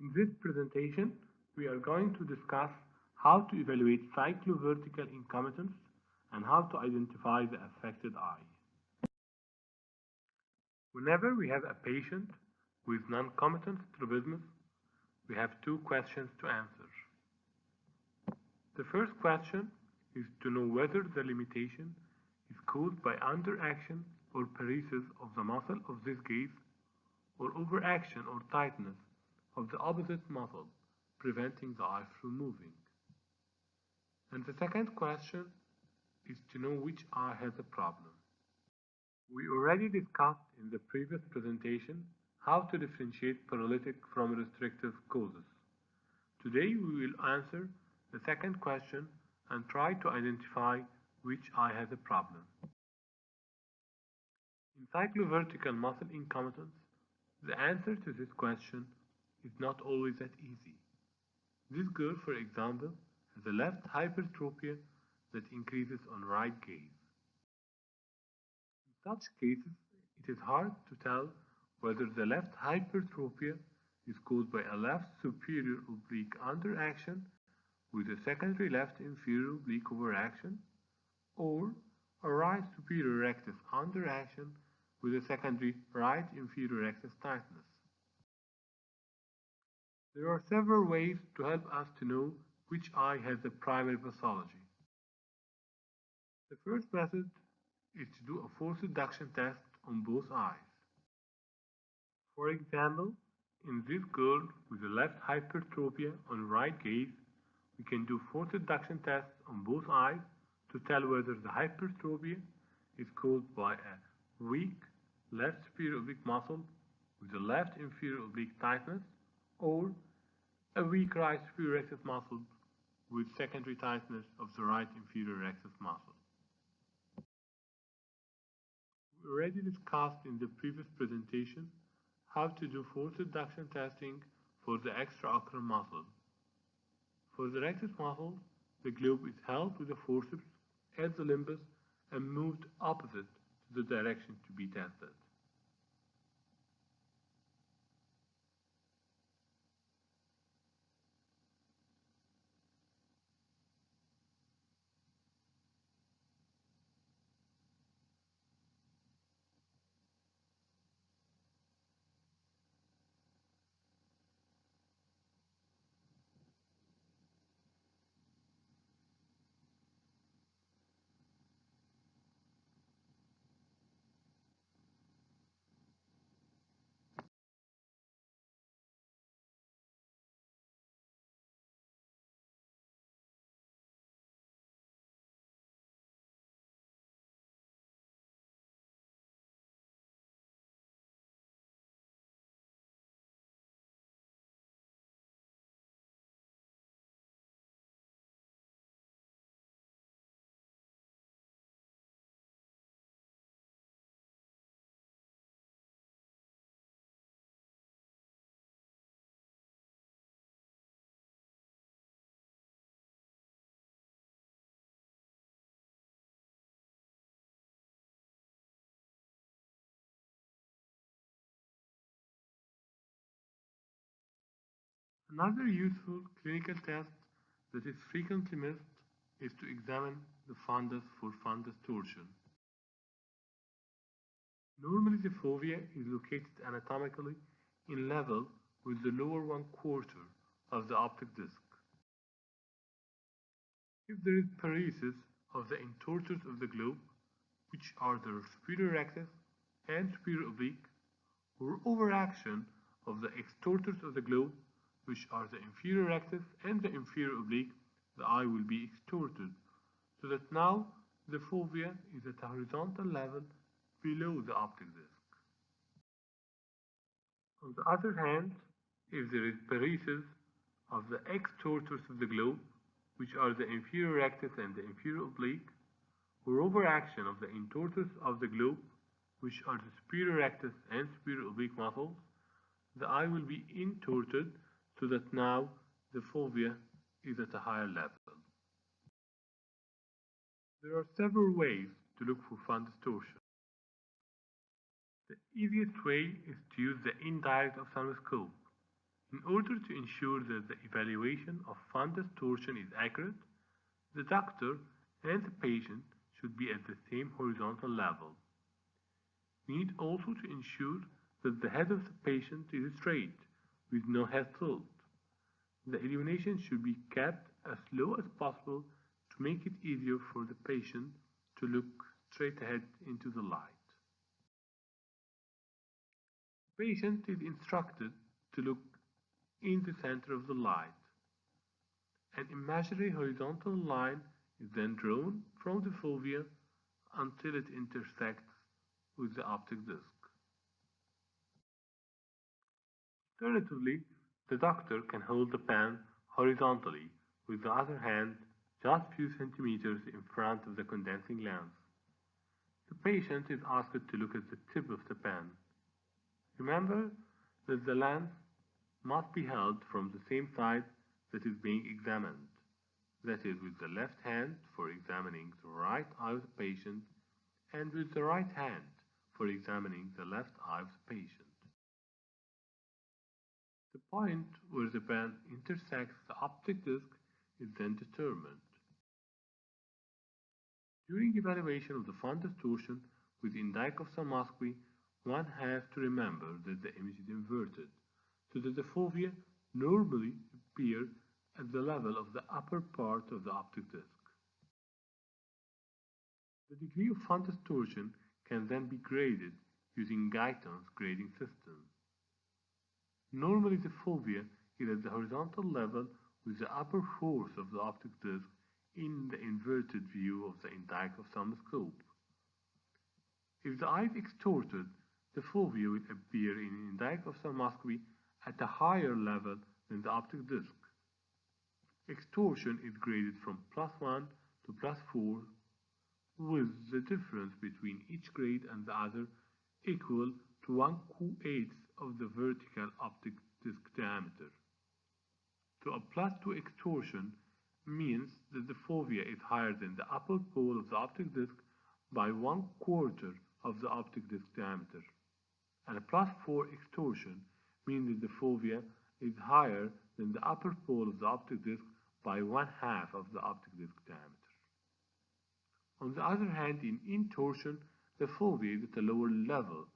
In this presentation, we are going to discuss how to evaluate cyclovertical incomitance and how to identify the affected eye. Whenever we have a patient with non-comitant strabismus, we have two questions to answer. The first question is to know whether the limitation is caused by underaction or paresis of the muscle of this gaze, or overaction or tightness of the opposite muscle, preventing the eye from moving. And the second question is to know which eye has a problem. We already discussed in the previous presentation how to differentiate paralytic from restrictive causes. Today we will answer the second question and try to identify which eye has a problem. In cyclovertical muscle incomitance, the answer to this question is not always that easy. This girl, for example, has a left hypertropia that increases on right gaze. In such cases, it is hard to tell whether the left hypertropia is caused by a left superior oblique underaction with a secondary left inferior oblique overaction, or a right superior rectus underaction with a secondary right inferior rectus tightness. There are several ways to help us to know which eye has the primary pathology. The first method is to do a force reduction test on both eyes. For example, in this girl with a left hypertropia on right gaze, we can do force reduction tests on both eyes to tell whether the hypertropia is caused by a weak left superior oblique muscle with a left inferior oblique tightness, or a weak right superior rectus muscle with secondary tightness of the right inferior rectus muscle. We already discussed in the previous presentation how to do force reduction testing for the extraocular muscle. For the rectus muscle, the globe is held with a forceps at the limbus and moved opposite to the direction to be tested. Another useful clinical test that is frequently missed is to examine the fundus for fundus torsion. Normally the fovea is located anatomically in level with the lower 1/4 of the optic disc. If there is paresis of the intortors of the globe, which are the superior rectus and superior oblique, or overaction of the extortors of the globe, which are the inferior rectus and the inferior oblique, the eye will be extorted, so that now the fovea is at a horizontal level below the optic disc. On the other hand, if there is paresis of the extortors of the globe, which are the inferior rectus and the inferior oblique, or overaction of the intortors of the globe, which are the superior rectus and superior oblique muscles, the eye will be intorted so that now the fovea is at a higher level. There are several ways to look for fundus torsion. The easiest way is to use the indirect ophthalmoscope. In order to ensure that the evaluation of fundus torsion is accurate, the doctor and the patient should be at the same horizontal level. We need also to ensure that the head of the patient is straight, with no head tilt. The illumination should be kept as low as possible to make it easier for the patient to look straight ahead into the light. The patient is instructed to look in the center of the light. An imaginary horizontal line is then drawn from the fovea until it intersects with the optic disc. Alternatively, the doctor can hold the pen horizontally with the other hand just few centimeters in front of the condensing lens. The patient is asked to look at the tip of the pen. Remember that the lens must be held from the same side that is being examined, that is, with the left hand for examining the right eye of the patient and with the right hand for examining the left eye of the patient. The point where the pen intersects the optic disc is then determined. During evaluation of the fundus torsion with indicophthalmoscopy, one has to remember that the image is inverted, so that the fovea normally appear at the level of the upper part of the optic disc. The degree of fundus torsion can then be graded using Guyton's grading system. Normally the fovea is at the horizontal level with the upper fourth of the optic disc in the inverted view of the indicophthalmoscope. If the eye is extorted, the fovea will appear in indicophthalmoscopy at a higher level than the optic disc. Extortion is graded from +1 to +4, with the difference between each grade and the other equal to 1/8 of the vertical optic disc diameter. So a +2 extortion means that the fovea is higher than the upper pole of the optic disc by 1/4 of the optic disc diameter. And a +4 extorsion means that the fovea is higher than the upper pole of the optic disc by 1/2 of the optic disc diameter. On the other hand, in intorsion, the fovea is at a lower level,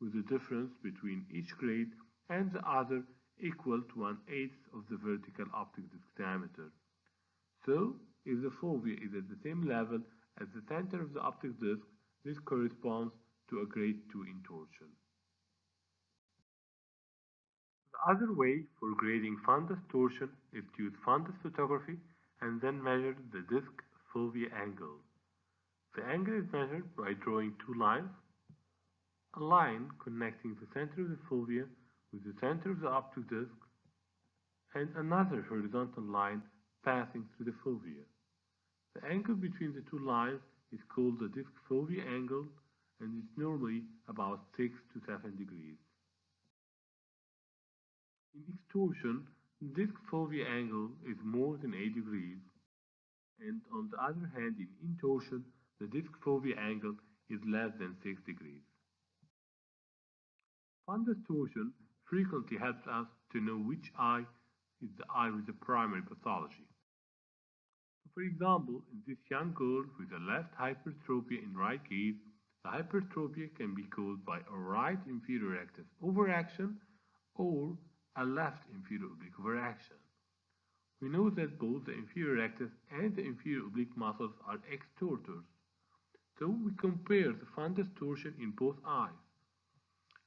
with the difference between each grade and the other equal to 1/8 of the vertical optic disc diameter. So, if the fovea is at the same level as the center of the optic disc, this corresponds to a grade 2 intorsion. The other way for grading fundus torsion is to use fundus photography and then measure the disc fovea angle. The angle is measured by drawing two lines, a line connecting the center of the fovea with the center of the optic disc, and another horizontal line passing through the fovea. The angle between the two lines is called the disc fovea angle and is normally about 6 to 7 degrees. In extorsion, the disc fovea angle is more than 8 degrees, and on the other hand, in intorsion, the disc fovea angle is less than 6 degrees. Fundus torsion frequently helps us to know which eye is the eye with the primary pathology. For example, in this young girl with a left hypertrophy in right gaze, the hypertrophy can be caused by a right inferior rectus overaction or a left inferior oblique overaction. We know that both the inferior rectus and the inferior oblique muscles are extorters, so we compare the fundus torsion in both eyes.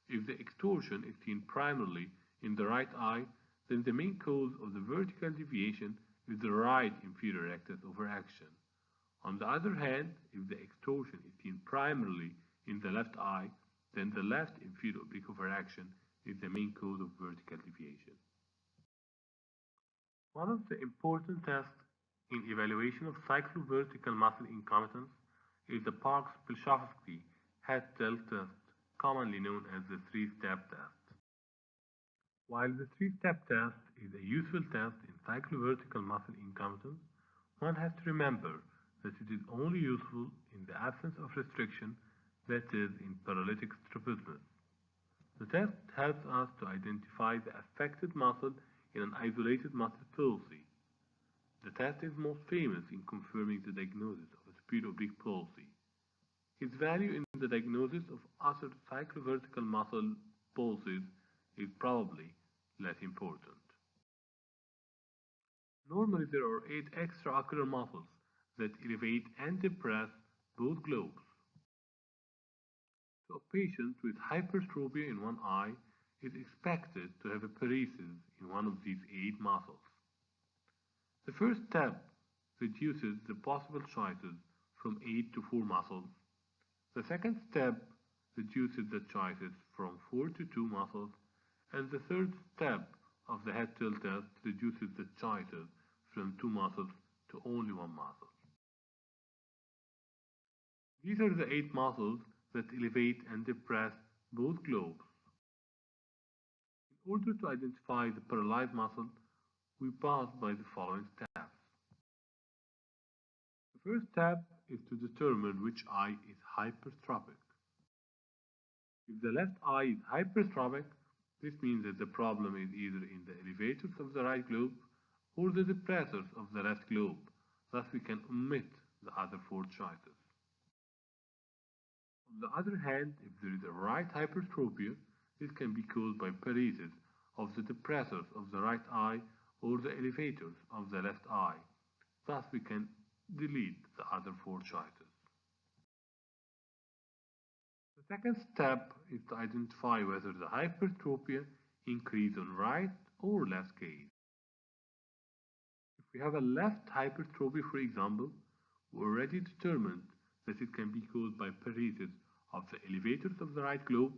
If the extorsion is seen primarily in the right eye, then the main cause of the vertical deviation is the right inferior rectus overaction. On the other hand, if the extorsion is seen primarily in the left eye, then the left inferior oblique overaction is the main cause of vertical deviation. One of the important tests in evaluation of cyclovertical muscle incomitance is the Parks-Pilshovsky head-tilt test, commonly known as the three-step test. While the three-step test is a useful test in cyclovertical muscle incomitance, one has to remember that it is only useful in the absence of restriction, that is, in paralytic strabismus. The test helps us to identify the affected muscle in an isolated muscle palsy. The test is most famous in confirming the diagnosis of a superior oblique palsy. Its value in the diagnosis of other cyclovertical muscle palsies is probably less important. Normally there are 8 extraocular muscles that elevate and depress both globes. So a patient with hypertrophy in one eye is expected to have a paresis in one of these 8 muscles. The first step reduces the possible choices from 8 to 4 muscles. The second step reduces the choices from 4 to 2 muscles, and the third step of the head tilt test reduces the choices from 2 muscles to only 1 muscle. These are the 8 muscles that elevate and depress both globes. In order to identify the paralyzed muscle, we pass by the following steps. The first step is to determine which eye is hypertrophic. If the left eye is hypertrophic, this means that the problem is either in the elevators of the right globe or the depressors of the left globe, thus we can omit the other 4 choices. On the other hand, if there is a right hypertrophy, this can be caused by paresis of the depressors of the right eye or the elevators of the left eye, thus we can delete the other 4 choices. The second step is to identify whether the hypertrophy increases on right or left gaze. If we have a left hypertrophy, for example, we already determined that it can be caused by paresis of the elevators of the right globe,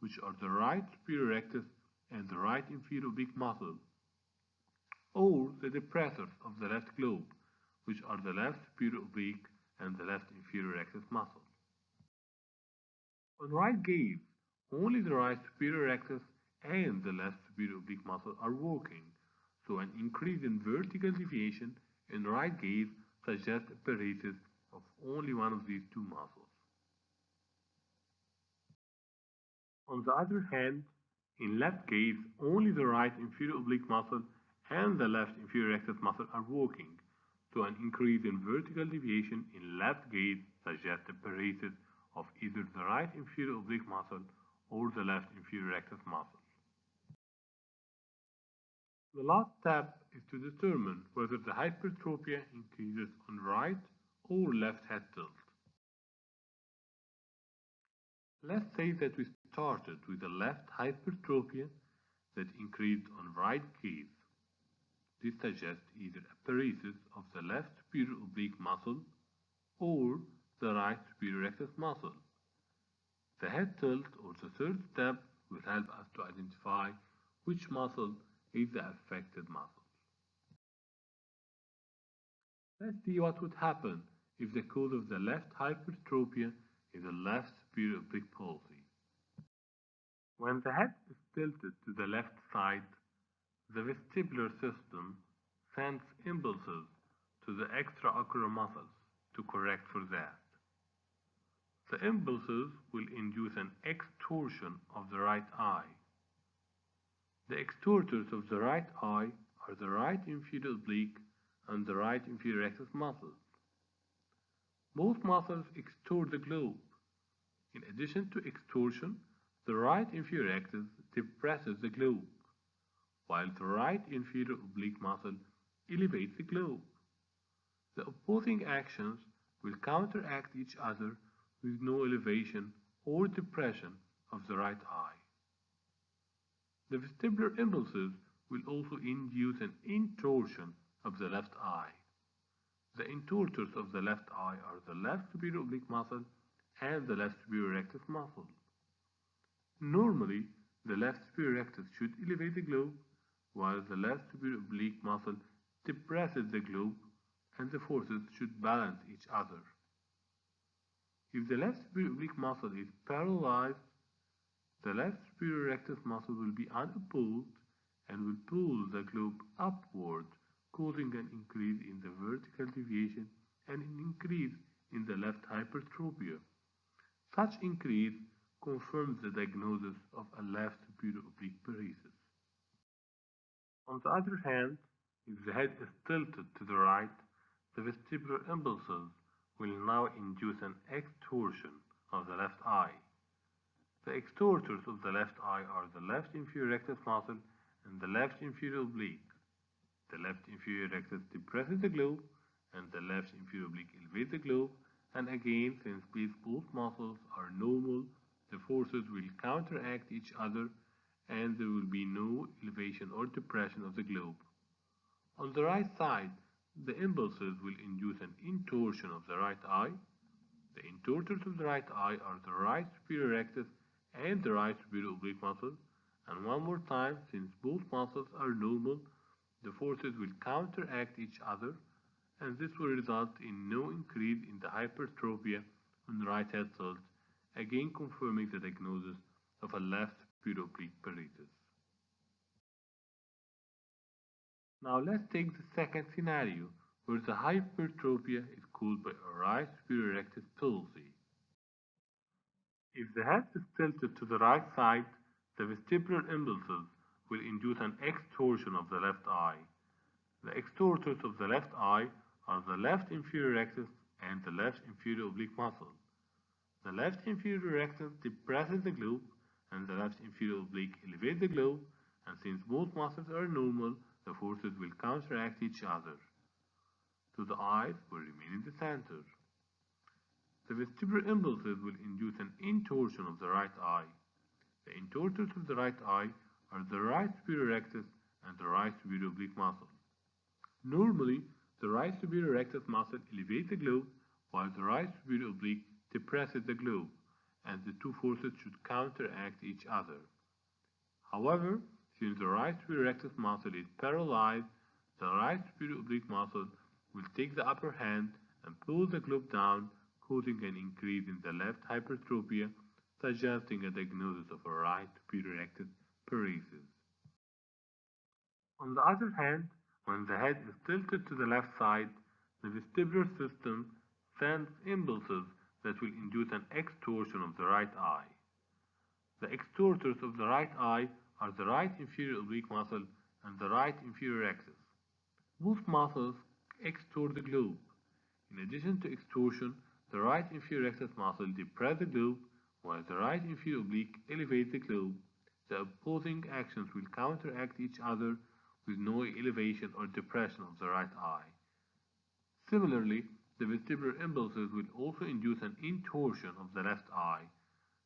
which are the right superior rectus and the right inferior oblique muscle, or the depressors of the left globe, which are the left superior oblique and the left inferior rectus muscle. On right gaze, only the right superior rectus and the left superior oblique muscle are working, so an increase in vertical deviation in right gaze suggests a paresis of only one of these 2 muscles. On the other hand, in left gaze, only the right inferior oblique muscle and the left inferior rectus muscle are working, so an increase in vertical deviation in left gaze suggests a paresis of either the right inferior oblique muscle or the left inferior rectus muscle. The last step is to determine whether the hypertrophy increases on right or left head tilt. Let's say that we started with a left hypertrophy that increased on right gaze. This suggests either a paresis of the left superior oblique muscle or the right superior rectus muscle. The head tilt or the third step will help us to identify which muscle is the affected muscle. Let's see what would happen if the cause of the left hypertrophy is a left superior oblique palsy. When the head is tilted to the left side, the vestibular system sends impulses to the extraocular muscles to correct for that. The impulses will induce an extorsion of the right eye. The extorters of the right eye are the right inferior oblique and the right inferior rectus muscles. Both muscles extort the globe. In addition to extortion, the right inferior rectus depresses the globe, while the right inferior oblique muscle elevates the globe. The opposing actions will counteract each other with no elevation or depression of the right eye. The vestibular impulses will also induce an intorsion of the left eye. The intorters of the left eye are the left superior oblique muscle and the left superior rectus muscle. Normally, the left superior rectus should elevate the globe, while the left superior oblique muscle depresses the globe, and the forces should balance each other. If the left superior oblique muscle is paralyzed, the left superior rectus muscle will be unopposed and will pull the globe upward, causing an increase in the vertical deviation and an increase in the left hypertrophy. Such increase confirms the diagnosis of a left superior oblique paresis. On the other hand, if the head is tilted to the right, the vestibular impulses will now induce an extorsion of the left eye. The extorters of the left eye are the left inferior rectus muscle and the left inferior oblique. The left inferior rectus depresses the globe and the left inferior oblique elevates the globe, and again, since both muscles are normal, the forces will counteract each other and there will be no elevation or depression of the globe. On the right side, the impulses will induce an intorsion of the right eye. The intorters of the right eye are the right superior rectus and the right superior oblique muscle, and one more time, since both muscles are normal, the forces will counteract each other, and this will result in no increase in the hypertrophy on the right head cells, again confirming the diagnosis of a left superior oblique paresis. Now let's take the second scenario, where the hypertrophy is caused by a right superior rectus palsy. If the head is tilted to the right side, the vestibular impulses will induce an extorsion of the left eye. The extorters of the left eye are the left inferior rectus and the left inferior oblique muscle. The left inferior rectus depresses the globe and the left inferior oblique elevates the globe, and since both muscles are normal, the forces will counteract each other. So the eyes will remain in the center. The vestibular impulses will induce an intorsion of the right eye. The intorters of the right eye are the right superior rectus and the right superior oblique muscle. Normally, the right superior rectus muscle elevates the globe while the right superior oblique depresses the globe, and the two forces should counteract each other. However, since the right superior rectus muscle is paralyzed, the right superior oblique muscle will take the upper hand and pull the globe down, causing an increase in the left hypertrophy, suggesting a diagnosis of a right superior rectus paresis. On the other hand, when the head is tilted to the left side, the vestibular system sends impulses that will induce an extorsion of the right eye. The extorters of the right eye are the right inferior oblique muscle and the right inferior rectus. Both muscles extort the globe. In addition to extortion, the right inferior rectus muscle depresses the globe, while the right inferior oblique elevates the globe. The opposing actions will counteract each other with no elevation or depression of the right eye. Similarly, the vestibular impulses will also induce an intorsion of the left eye.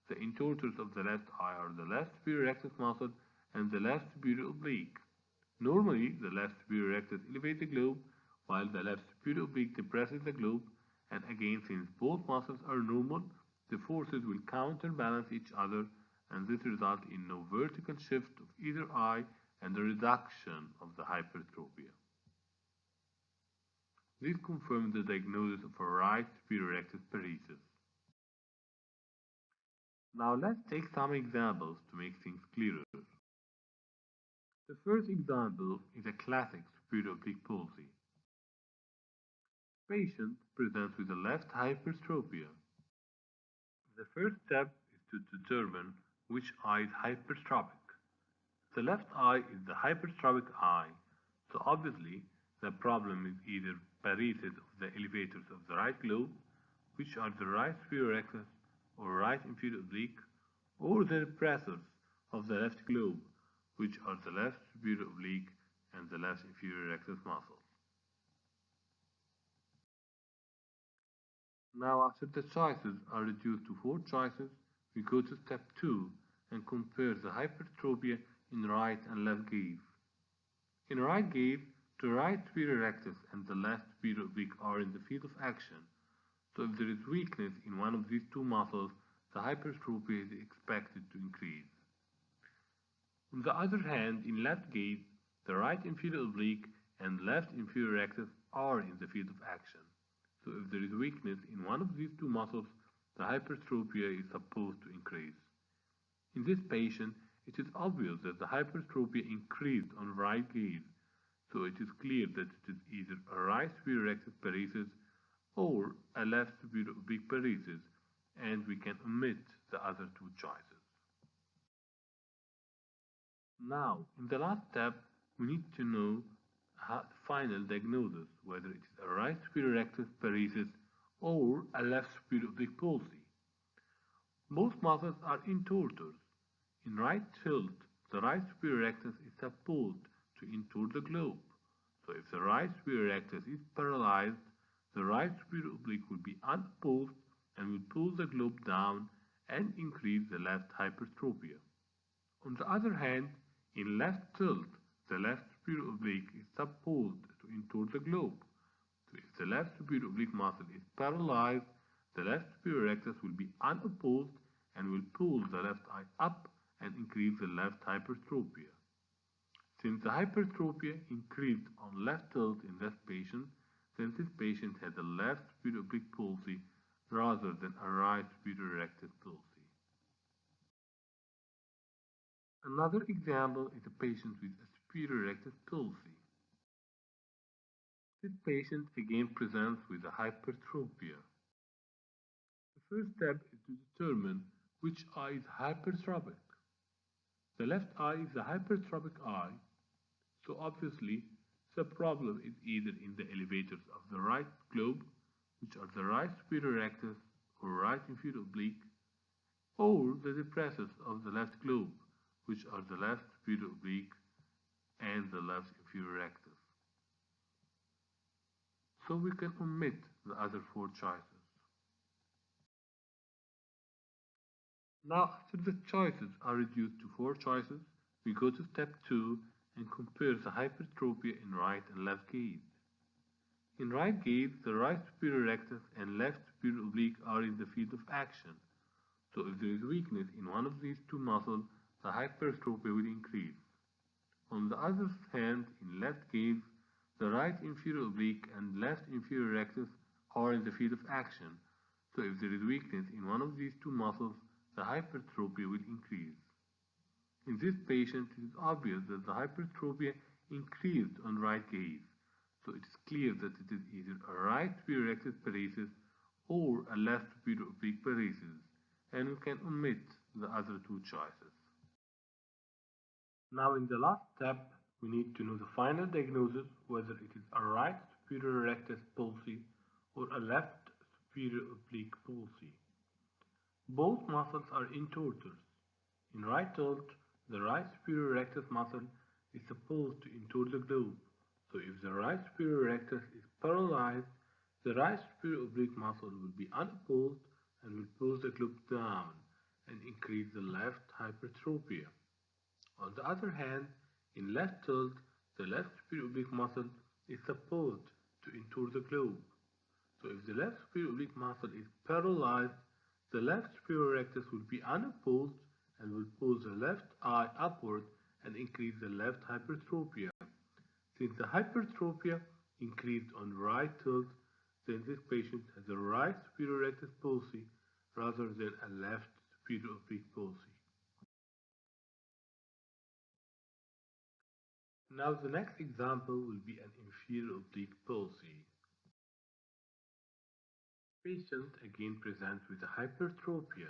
The intorters of the left eye are the left superior rectus muscle and the left superior oblique. Normally, the left superior rectus elevates the globe, while the left superior oblique depresses the globe, and again, since both muscles are normal, the forces will counterbalance each other, and this results in no vertical shift of either eye and a reduction of the hypertrophy. This confirms the diagnosis of a right superior rectus paresis. Now let's take some examples to make things clearer. The first example is a classic superior oblique palsy. The patient presents with a left hypertrophy. The first step is to determine which eye is hypertrophic. The left eye is the hypertrophic eye, so obviously the problem is either paresis of the elevators of the right globe, which are the right superior rectus or right inferior oblique, or the depressors of the left globe, which are the left superior oblique and the left inferior rectus muscles. Now, after the choices are reduced to 4 choices, we go to step 2 and compare the hypertrophy in right and left gaze. In right gaze, the right superior rectus and the left superior oblique are in the field of action, so if there is weakness in one of these two muscles, the hypertrophy is expected to increase. On the other hand, in left gaze, the right inferior oblique and left inferior rectus are in the field of action, so if there is weakness in one of these two muscles, the hypertrophy is supposed to increase. In this patient, it is obvious that the hypertrophy increased on right gaze, so it is clear that it is either a right superior rectus paresis or a left superior oblique paresis, and we can omit the other two choices. Now, in the last step, we need to know the final diagnosis, whether it is a right superior rectus paresis or a left superior oblique palsy. Both muscles are intortors. In right tilt, the right superior rectus is supposed to intort the globe. So if the right superior rectus is paralyzed, the right superior oblique will be unopposed and will pull the globe down and increase the left hypertrophy. On the other hand, in left tilt, the left superior oblique is supposed to intort the globe. So if the left superior oblique muscle is paralyzed, the left superior rectus will be unopposed and will pull the left eye up and increase the left hypertrophy. Since the hypertrophy increased on left tilt in this patient, then this patient had a left superior oblique palsy rather than a right superior rectus palsy. Another example is a patient with a superior rectus palsy. This patient again presents with a hypertrophy. The first step is to determine which eye is hypertropic. The left eye is the hypertropic eye, so obviously the problem is either in the elevators of the right globe, which are the right superior rectus or right inferior oblique, or the depressors of the left globe, which are the left superior oblique and the left inferior rectus. So we can omit the other four choices. Now after the choices are reduced to four choices, we go to step 2 and compare the hypertrophy in right and left gaze. In right gaze, the right superior rectus and left superior oblique are in the field of action. So if there is weakness in one of these two muscles, the hypertrophy will increase. On the other hand, in left gaze, the right inferior oblique and left inferior rectus are in the field of action. So if there is weakness in one of these two muscles, the hypertrophy will increase. In this patient, it is obvious that the hypertrophy increased on right gaze, so it is clear that it is either a right superior rectus paresis or a left superior oblique paresis, and we can omit the other two choices. Now in the last step, we need to know the final diagnosis, whether it is a right superior rectus palsy or a left superior oblique palsy. Both muscles are intortors. In right tilt, the right superior rectus muscle is supposed to intort the globe. So if the right superior rectus is paralyzed, the right superior oblique muscle will be unopposed and will pull the globe down and increase the left hypertrophy. On the other hand, in left tilt, the left superior oblique muscle is supposed to intort the globe. So if the left superior oblique muscle is paralyzed, the left superior rectus will be unopposed and will pull the left eye upward and increase the left hypertrophy. Since the hypertrophy increased on right tilt, then this patient has a right superior rectus palsy rather than a left superior oblique palsy. Now the next example will be an inferior oblique palsy. Patient again presents with a hypertrophy.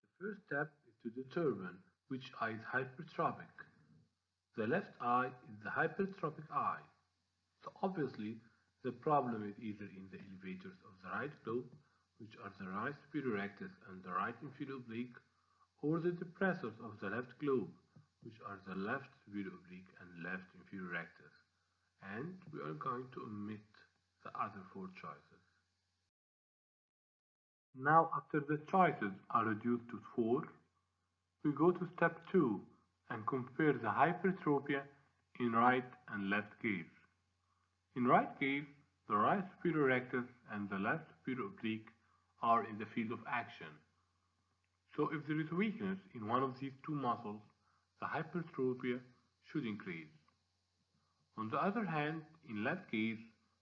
The first step is to determine which eye is hypertropic. The left eye is the hypertropic eye. So obviously the problem is either in the elevators of the right globe, which are the right superior rectus and the right inferior oblique, or the depressors of the left globe, which are the left superior oblique and left inferior rectus. And we are going to omit the other four choices. Now after the choices are reduced to 4, we go to step 2 and compare the hypertrophy in right and left gaze. In right gaze, the right superior rectus and the left superior oblique are in the field of action. So if there is weakness in one of these two muscles, the hypertrophy should increase. On the other hand, in left gaze,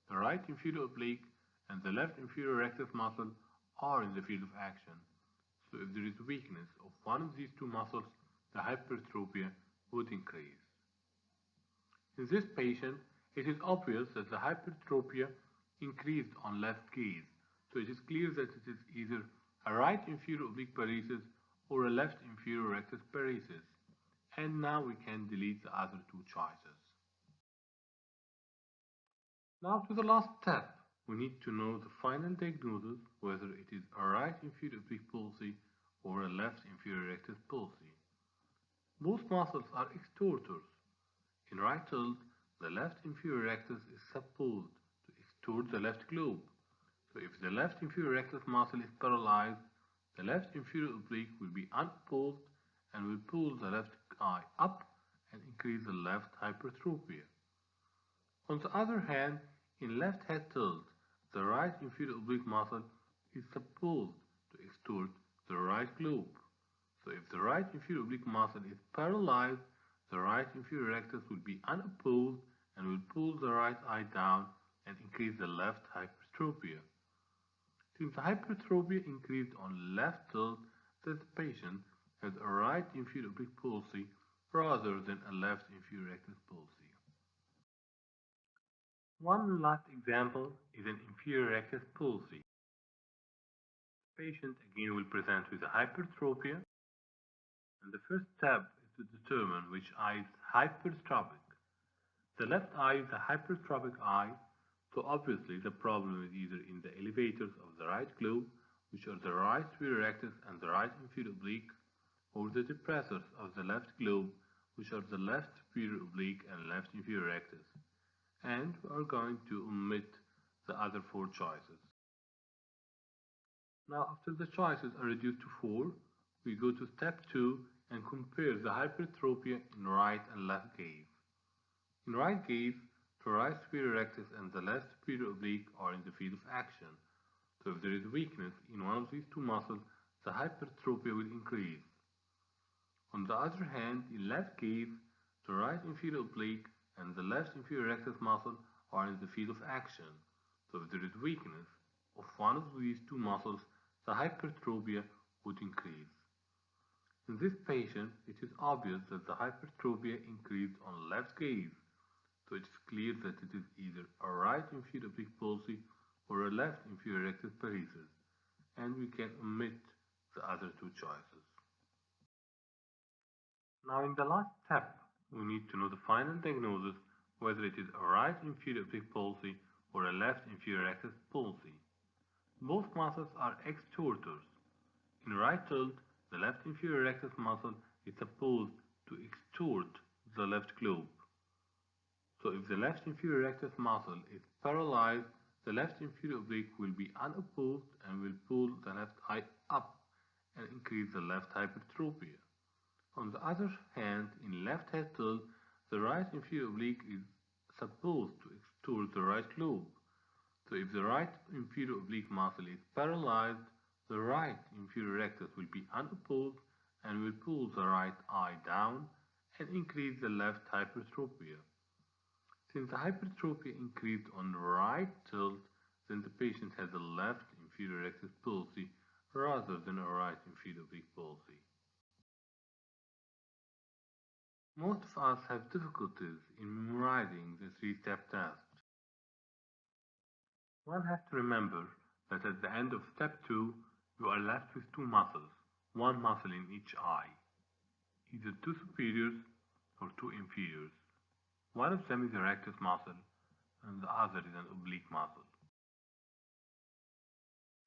the right inferior oblique and the left inferior rectus muscle are in the field of action. So if there is weakness of one of these two muscles, the hypertrophy would increase. In this patient, it is obvious that the hypertrophy increased on left gaze, so it is clear that it is either a right inferior oblique paresis, or a left inferior rectus paresis. And now we can delete the other two choices. Now to the last step, we need to know the final diagnosis, whether it is a right inferior oblique palsy or a left inferior rectus palsy. Both muscles are extorters. In right tilt, the left inferior rectus is supposed to extort the left globe. So if the left inferior rectus muscle is paralyzed, the left inferior oblique will be unopposed and will pull the left eye up and increase the left hypertrophy. On the other hand, in left head tilt, the right inferior oblique muscle is supposed to extort the right globe. So if the right inferior oblique muscle is paralyzed, the right inferior rectus will be unopposed and will pull the right eye down and increase the left hypertrophy. Since the hypertrophy increased on left tilt, the patient has a right inferior oblique palsy rather than a left inferior rectus palsy. One last example is an inferior rectus palsy. The patient again will present with a hypertrophy, and the first step is to determine which eye is hypertrophic. The left eye is a hypertrophic eye, so obviously the problem is either in the elevators of the right globe, which are the right superior rectus and the right inferior oblique, or the depressors of the left globe, which are the left superior oblique and left inferior rectus. And we are going to omit the other four choices. Now after the choices are reduced to 4, we go to step 2 and compare the hypertrophy in right and left gaze. In right gaze, the right superior rectus and the left superior oblique are in the field of action. So if there is weakness in one of these two muscles, the hypertrophy will increase. On the other hand, in left gaze, the right inferior oblique and the left inferior rectus muscle are in the field of action. So if there is weakness of one of these two muscles, the hypertrophy would increase. In this patient, it is obvious that the hypertrophy increased on left gaze, so it is clear that it is either a right inferior oblique palsy or a left inferior rectus paresis, and we can omit the other two choices. Now in the last step, we need to know the final diagnosis, whether it is a right inferior oblique palsy or a left inferior rectus palsy. Both muscles are extorters. In right tilt, the left inferior rectus muscle is supposed to extort the left globe. So if the left inferior rectus muscle is paralyzed, the left inferior oblique will be unopposed and will pull the left eye up and increase the left hypertrophy. On the other hand, in left head tilt, the right inferior oblique is supposed to extort the right globe. So if the right inferior oblique muscle is paralyzed, the right inferior rectus will be unopposed and will pull the right eye down and increase the left hypertrophy. Since the hypertrophy increased on right tilt, then the patient has a left inferior rectus palsy rather than a right inferior oblique palsy. Most of us have difficulties in memorizing the three-step test. One has to remember that at the end of step 2, you are left with two muscles, one muscle in each eye, either two superiors or two inferiors. One of them is a rectus muscle and the other is an oblique muscle.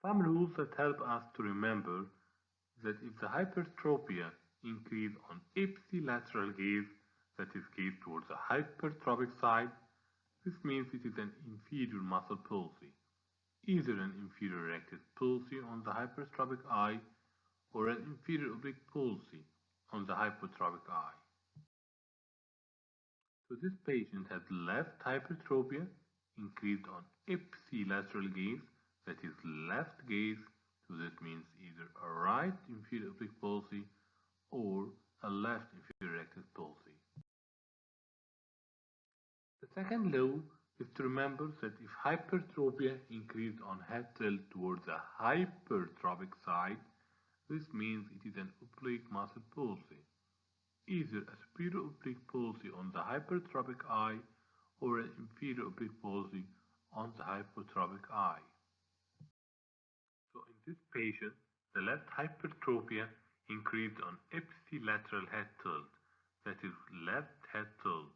Some rules that help us to remember that if the hypertrophy increase on ipsilateral gaze, that is gaze towards the hypertrophic side, this means it is an inferior muscle palsy, either an inferior rectus palsy on the hypertrophic eye or an inferior oblique palsy on the hypertrophic eye. So this patient has left hypertrophy increased on ipsilateral gaze, that is left gaze, so that means either a right inferior oblique palsy or a left inferior rectus palsy. The second law is to remember that if hypertrophy increased on head tilt towards the hypertrophic side, this means it is an oblique muscle palsy, either a superior oblique palsy on the hypertrophic eye or an inferior oblique palsy on the hypertrophic eye. So in this patient, The left hypertropia increased on ipsilateral head tilt, that is left head tilt.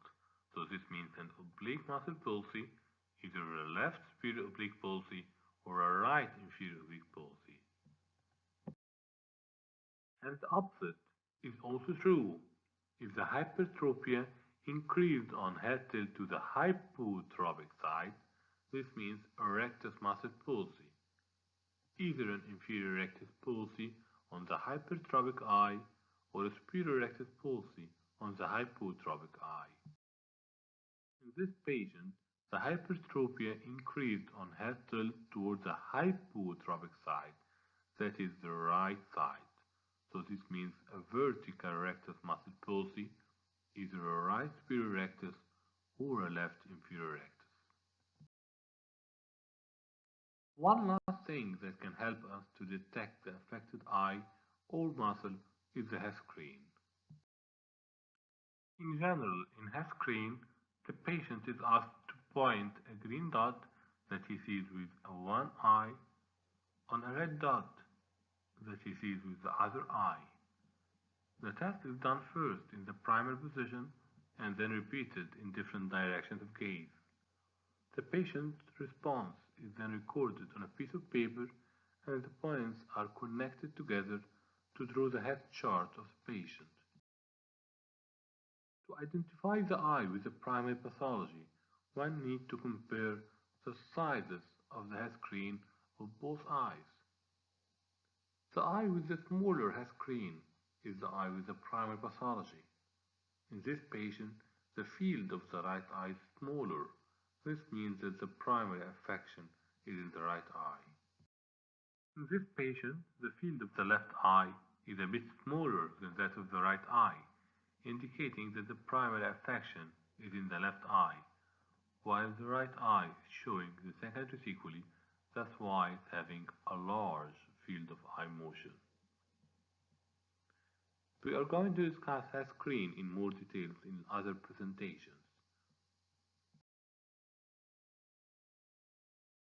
So this means an oblique muscle palsy, either a left superior oblique palsy or a right inferior oblique palsy. And the opposite is also true. If the hypertropia increased on head tilt to the hypotropic side, this means a rectus muscle palsy, either an inferior rectus palsy on the hypertropic eye or a superior rectus palsy on the hypotropic eye. In this patient, the hypertropia increased on head tilt toward the hypotropic side, that is the right side. So this means a vertical rectus muscle palsy, either a right superior rectus or a left inferior rectus. One last thing that can help us to detect the affected eye or muscle is the Hess screen. In general, in Hess screen, the patient is asked to point a green dot that he sees with one eye on a red dot that he sees with the other eye. The test is done first in the primary position and then repeated in different directions of gaze. The patient's response is then recorded on a piece of paper and the points are connected together to draw the Hess chart of the patient. To identify the eye with the primary pathology, one needs to compare the sizes of the Hess screen of both eyes. The eye with the smaller Hess screen is the eye with the primary pathology. In this patient, the field of the right eye is smaller. This means that the primary affection is in the right eye. In this patient, the field of the left eye is a bit smaller than that of the right eye, indicating that the primary affection is in the left eye, while the right eye is showing the second equally, that's why it's having a large field of eye motion. We are going to discuss Hess screen in more details in other presentations.